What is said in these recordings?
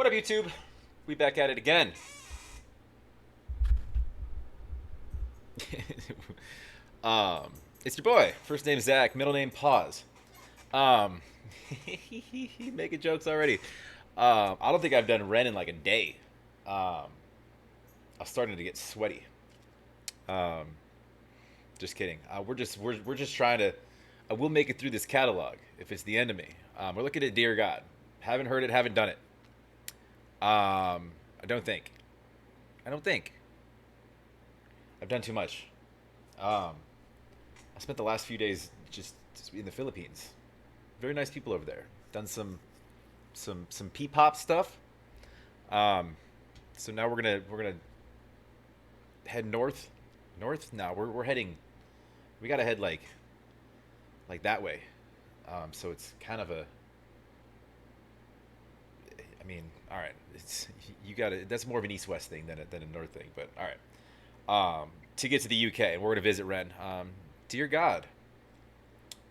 What up, YouTube? We back at it again. It's your boy. First name Zach, middle name Pause. Um, making jokes already. I don't think I've done Ren in like a day. I'm starting to get sweaty. Um, just kidding. We're just trying to. We'll make it through this catalog if it's the end of me. We're looking at Dear God. Haven't heard it. Haven't done it. I don't think. I don't think. I've done too much. I spent the last few days just in the Philippines. Very nice people over there. Done some P-pop stuff. So now we're gonna head north. North? No, we're heading. We gotta head like that way. So it's kind of a. I mean, all right. It's you got to. That's more of an east-west thing than a north thing. But all right. To get to the UK, and we're gonna visit Ren. Dear God,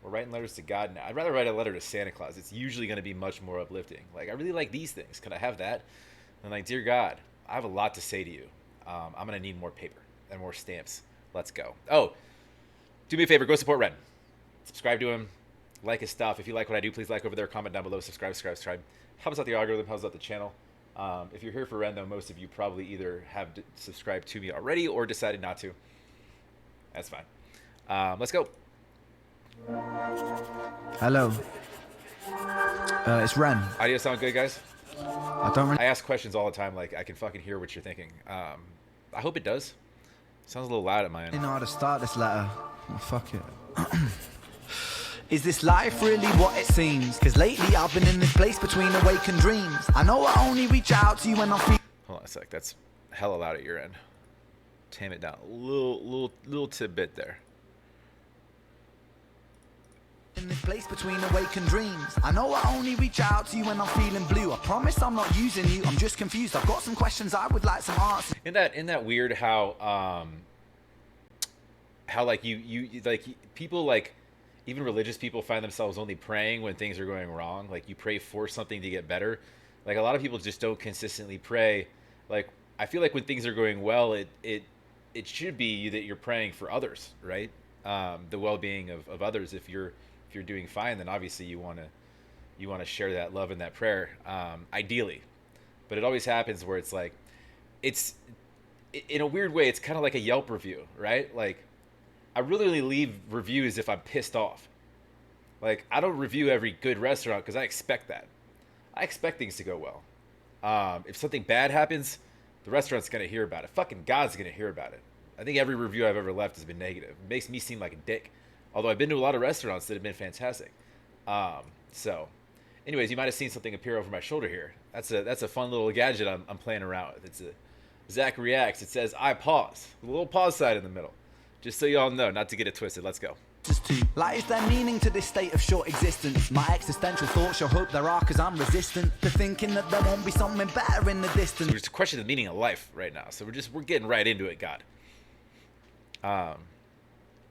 we're writing letters to God now. I'd rather write a letter to Santa Claus. It's usually gonna be much more uplifting. Like I really like these things. Could I have that? And like, dear God, I have a lot to say to you. I'm gonna need more paper and more stamps. Let's go. Oh, do me a favor. Go support Ren. Subscribe to him. Like his stuff. If you like what I do, please like over there. Comment down below. Subscribe. Helps out the algorithm. Helps out the channel. If you're here for Ren, though, most of you probably either have subscribed to me already or decided not to. That's fine. Let's go. Hello. It's Ren. Audio sound good, guys? I don't really I ask questions all the time, like I can fucking hear what you're thinking. I hope it does. Sounds a little loud at my end. know how to start this letter. Oh, fuck it. Is this life really what it seems? Cause lately I've been in this place between awakened dreams. I know I only reach out to you when I'm feeling. Hold on a sec. That's hella loud at your end. Tame it down a little tidbit there. In this place between awakened dreams. I know I only reach out to you when I'm feeling blue. I promise I'm not using you, I'm just confused. I've got some questions, I would like some answers. Isn't that weird how like you like people like even religious people find themselves only praying when things are going wrong. Like you pray for something to get better. Like a lot of people just don't consistently pray. Like I feel like when things are going well, it should be that you're praying for others, right? The well-being of others. If you're doing fine, then obviously you want to share that love and that prayer, ideally. But it always happens where it's like, it's in a weird way, it's kind of like a Yelp review, right? Like I really only leave reviews if I'm pissed off. Like I don't review every good restaurant because I expect that. I expect things to go well. If something bad happens, the restaurant's gonna hear about it. Fucking God's gonna hear about it. I think every review I've ever left has been negative. It makes me seem like a dick. Although I've been to a lot of restaurants that have been fantastic. So, anyways, you might have seen something appear over my shoulder here. That's a fun little gadget I'm playing around with. It's a Zach Reacts. It says I pause. A little pause sign in the middle. Just so y'all know, not to get it twisted. Let's go. Like, is there meaning to this state of short existence? My existential thoughts, I hope there are, cause I'm resistant to thinking that there won't be something better in the distance. So we're just questioning the meaning of life right now. So we're getting right into it, God.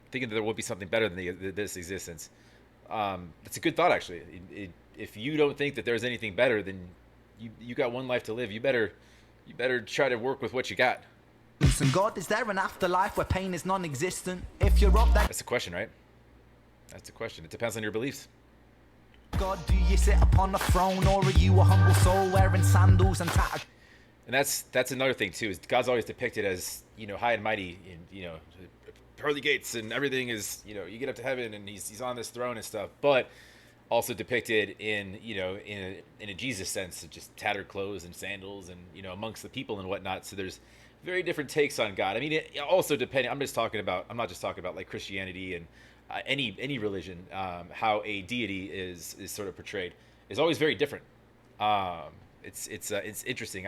Thinking that there will be something better than this existence. It's a good thought, actually. If you don't think that there's anything better, then you got one life to live. You better try to work with what you got. And God, is there an afterlife where pain is non-existent? If you're up, That's the question, right? That's the question. It depends on your beliefs. God, do you sit upon a throne, or are you a humble soul wearing sandals and tattered? And that's another thing too. Is God's always depicted as high and mighty, and pearly gates and everything is you get up to heaven and he's on this throne and stuff, but also depicted in in a Jesus sense, just tattered clothes and sandals and amongst the people and whatnot. So there's very different takes on God. I mean, it also depending. I'm not just talking about like Christianity and any religion. How a deity is sort of portrayed is always very different. It's interesting.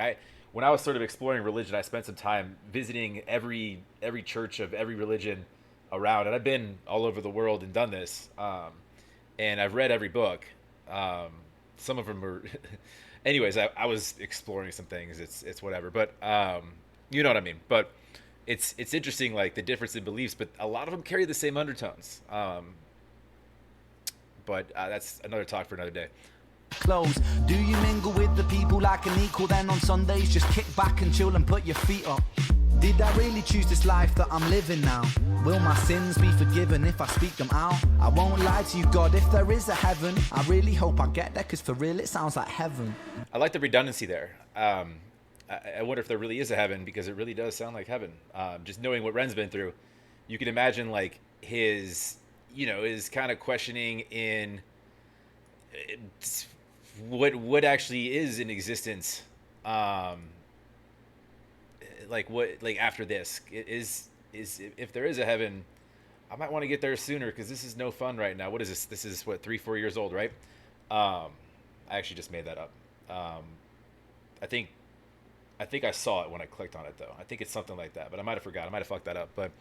When I was sort of exploring religion, I spent some time visiting every church of every religion around, and I've been all over the world and done this. And I've read every book. Some of them are, anyways. I was exploring some things. It's whatever, but you know what I mean. But it's interesting, like the difference in beliefs, but a lot of them carry the same undertones. But that's another talk for another day. Clothes. Do you mingle with the people like an equal, then on Sundays just kick back and chill and put your feet up. Did I really choose this life that I'm living now? Will my sins be forgiven if I speak them out? I won't lie to you, God, if there is a heaven, I really hope I get there, cause for real it sounds like heaven. I like the redundancy there. I wonder if there really is a heaven, because it really does sound like heaven. Just knowing what Ren's been through, you can imagine like his kind of questioning in what actually is in existence. Like after this is if there is a heaven, I might want to get there sooner, because this is no fun right now. What is this? This is what, 3-4 years old, right? I actually just made that up. I think I saw it when I clicked on it though. I think it's something like that, but I might have forgot. I might have fucked that up. But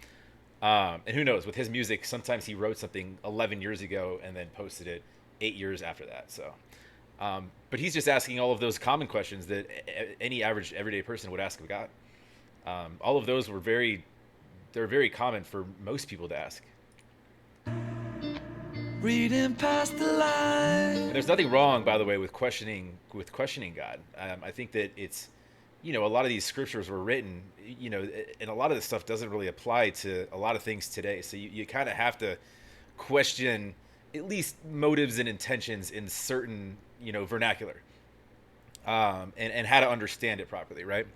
and who knows? With his music, sometimes he wrote something 11 years ago and then posted it 8 years after that. So, but he's just asking all of those common questions that any average everyday person would ask of God. All of those they're very common for most people to ask. Reading past the line. And there's nothing wrong, by the way, with questioning God. I think that it's, a lot of these scriptures were written, and a lot of this stuff doesn't really apply to a lot of things today. So you kind of have to question at least motives and intentions in certain, vernacular, and how to understand it properly, right?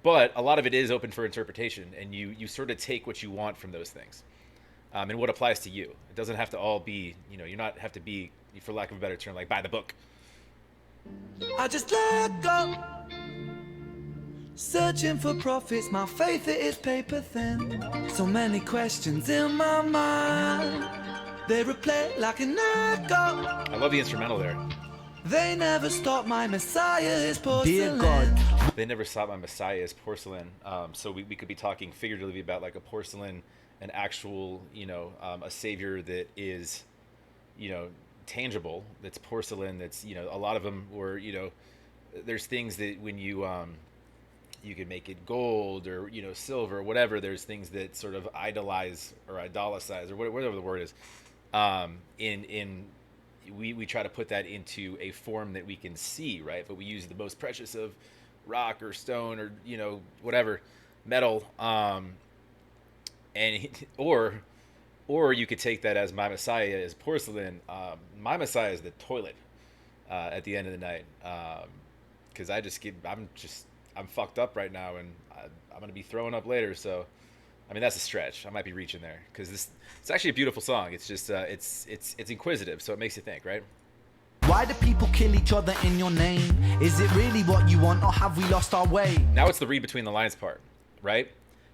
But a lot of it is open for interpretation, and you sort of take what you want from those things, and what applies to you. It doesn't have to all be, you're not have to be, for lack of a better term, like by the book. I just let go, searching for profits, my faith it is paper thin. So many questions in my mind, they replay like an echo. I love the instrumental there. They never stop, my Messiah is porcelain. Dear God. They never stop, my Messiah is porcelain. So we could be talking figuratively about like a porcelain, an actual, a savior that is, tangible, that's porcelain, that's, a lot of them were, there's things that when you can make it gold or, silver or whatever, there's things that sort of idolize or idolicize or whatever the word is. We try to put that into a form that we can see, right? But we use the most precious of rock or stone or, whatever, metal. Or you could take that as my Messiah is porcelain. My Messiah is the toilet at the end of the night. Because I'm fucked up right now, and I'm going to be throwing up later. So, I mean, that's a stretch. I might be reaching there, because it's actually a beautiful song. It's just it's inquisitive, so it makes you think, right? Why do people kill each other in your name? Is it really what you want, or have we lost our way? Now it's the read between the lines part, right?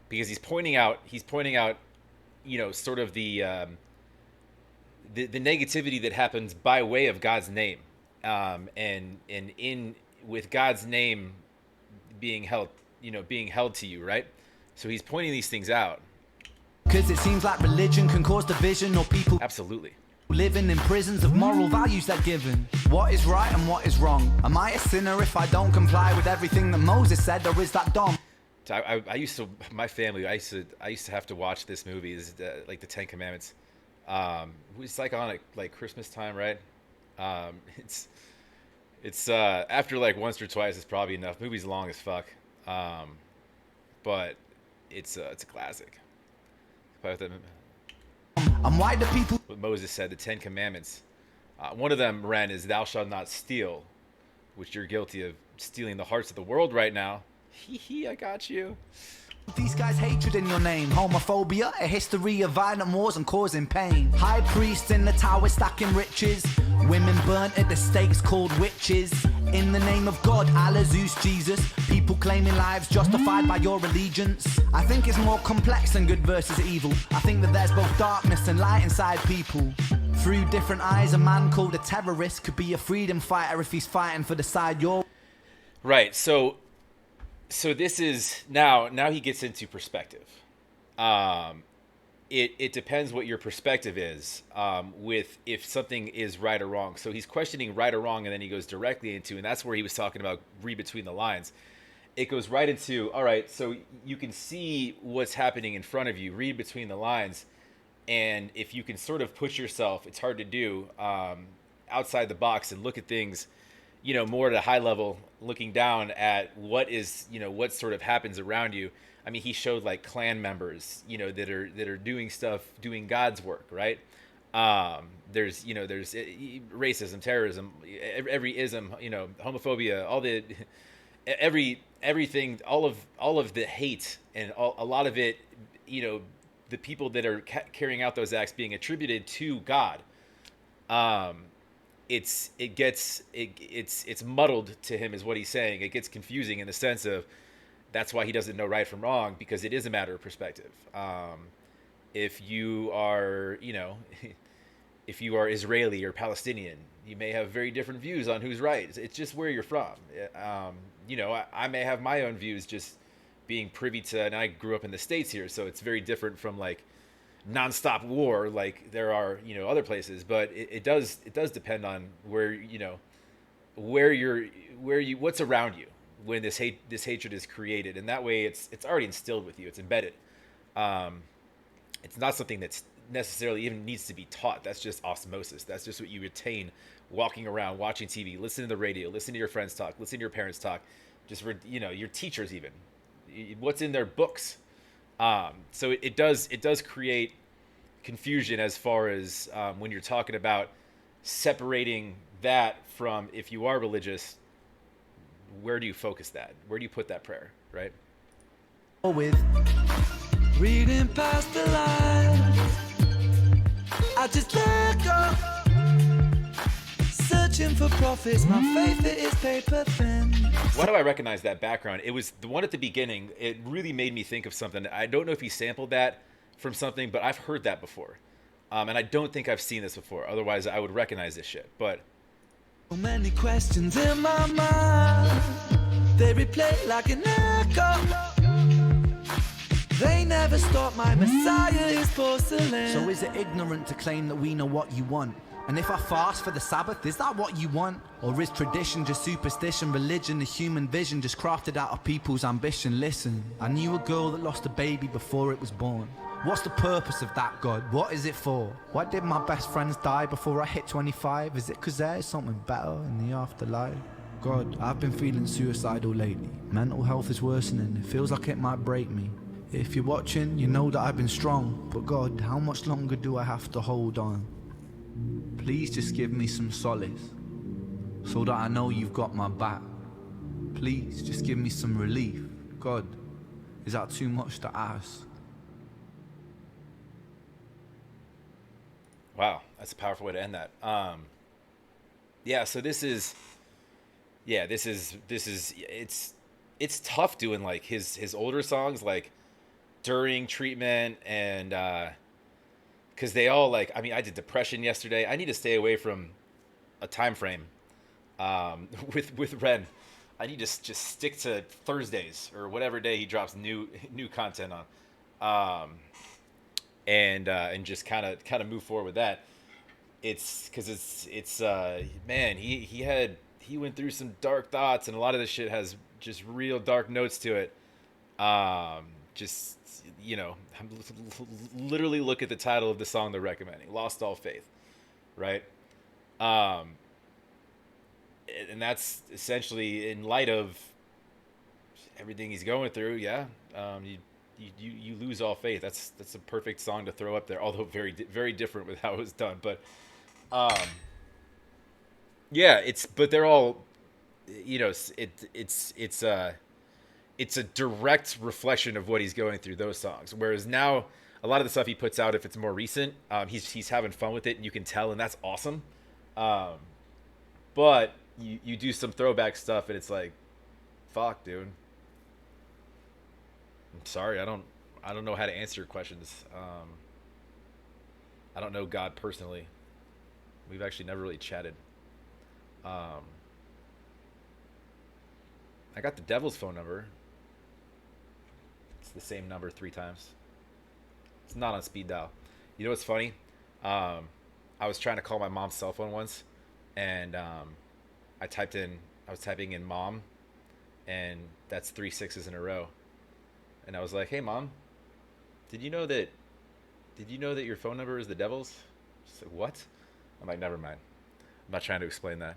Because he's pointing out, sort of the negativity that happens by way of God's name, and in with God's name being held to you, right? So he's pointing these things out. Because it seems like religion can cause division, or people absolutely living in prisons of moral values they're given. What is right and what is wrong? Am I a sinner if I don't comply with everything that Moses said, or is that dumb? I used to, my family, I used to have to watch this movie, like the Ten Commandments. It's like on like Christmas time, right? It's after like once or twice is probably enough. Movie's long as fuck, but it's a classic. And why do people? What Moses said, the Ten Commandments. One of them, Ren, is "Thou shalt not steal," which you're guilty of stealing the hearts of the world right now. Hee, I got you. These guys' hatred in your name, homophobia, a history of violent wars and causing pain. High priests in the tower stacking riches, women burnt at the stakes called witches. In the name of God, Allah, Zeus, Jesus, people claiming lives justified by your allegiance. I think it's more complex than good versus evil. I think that there's both darkness and light inside people. Through different eyes, a man called a terrorist could be a freedom fighter if he's fighting for the side you're... Right, so this is now he gets into perspective. It depends what your perspective is, with if something is right or wrong. So he's questioning right or wrong, and then he goes directly into, and that's where he was talking about read between the lines. It goes right into, all right, so you can see what's happening in front of you, read between the lines, and if you can sort of put yourself, it's hard to do, outside the box and look at things more at a high level, looking down at what is, what sort of happens around you. I mean, he showed like clan members, that are doing stuff, doing God's work, right? There's racism, terrorism, every ism, homophobia, all the everything, all of the hate, and a lot of it, the people that are carrying out those acts being attributed to God. Um, it's muddled to him, is what he's saying. It gets confusing in the sense of that's why he doesn't know right from wrong, because it is a matter of perspective. If you are, if you are Israeli or Palestinian, you may have very different views on who's right. It's just where you're from. I may have my own views, just being privy to, and I grew up in the States here, so it's very different from like nonstop war like there are, other places. But it does depend on where you what's around you when this hatred is created, and that way it's already instilled with you. It's embedded. It's not something that's necessarily even needs to be taught. That's just osmosis. That's just what you retain walking around, watching TV, listening to the radio, listening to your friends talk, listening to your parents talk, just for, your teachers even, what's in their books. So it does create confusion as far as when you're talking about separating that from, if you are religious, where do you focus that? Where do you put that prayer, right? With reading past the lines, I just let go. Searching for profits, my faith it is paper thin. Why do I recognize that background? It was the one at the beginning. It really made me think of something. I don't know if he sampled that from something, but I've heard that before. And I don't think I've seen this before. Otherwise, I would recognize this shit. But so many questions in my mind, they replay like an echo. They never stop, my Messiah is porcelain. So is it ignorant to claim that we know what you want? And if I fast for the Sabbath, is that what you want? Or is tradition just superstition, religion, the human vision just crafted out of people's ambition? Listen, I knew a girl that lost a baby before it was born. What's the purpose of that, God? What is it for? Why did my best friends die before I hit 25? Is it because there is something better in the afterlife? God, I've been feeling suicidal lately. Mental health is worsening. It feels like it might break me. If you're watching, you know that I've been strong. But God, how much longer do I have to hold on? Please just give me some solace, so that I know you've got my back. Please just give me some relief. God, is that too much to ask? wow, that's a powerful way to end that. Yeah, so it's tough doing like his older songs like during treatment, and because they all, like, I mean, I did depression yesterday. I need to stay away from a time frame with Ren. I need to just stick to Thursdays or whatever day he drops new content on, and just kind of move forward with that. It's because it's man, he went through some dark thoughts, and a lot of this shit has just real dark notes to it. Just, literally look at the title of the song they're recommending, Lost All Faith, right? And that's essentially in light of everything he's going through. Yeah. You lose all faith. That's a perfect song to throw up there, although very very different with how it was done. But yeah, but they're all, it's a direct reflection of what he's going through, those songs. Whereas now, a lot of the stuff he puts out, if it's more recent, he's having fun with it, and you can tell, and that's awesome. But you do some throwback stuff, and it's like, fuck, dude. I'm sorry, I don't know how to answer your questions. I don't know God personally. We've actually never really chatted. I got the devil's phone number. It's the same number 3 times. It's not on speed dial. You know what's funny? I was trying to call my mom's cell phone once, and I was typing in mom, and that's 3 6s in a row. And I was like, "Hey, mom, did you know that your phone number is the devil's?" She's like, "What?" I'm like, "Never mind. I'm not trying to explain that."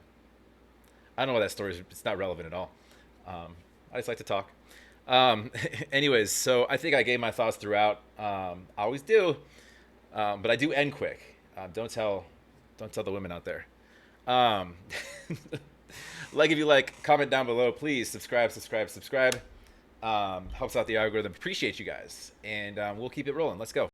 I don't know why that story is. It's not relevant at all. I just like to talk. Anyways, so I think I gave my thoughts throughout. I always do, but I do end quick. Don't tell the women out there. Um, like if you like, comment down below, please subscribe. Helps out the algorithm. Appreciate you guys, and we'll keep it rolling. Let's go.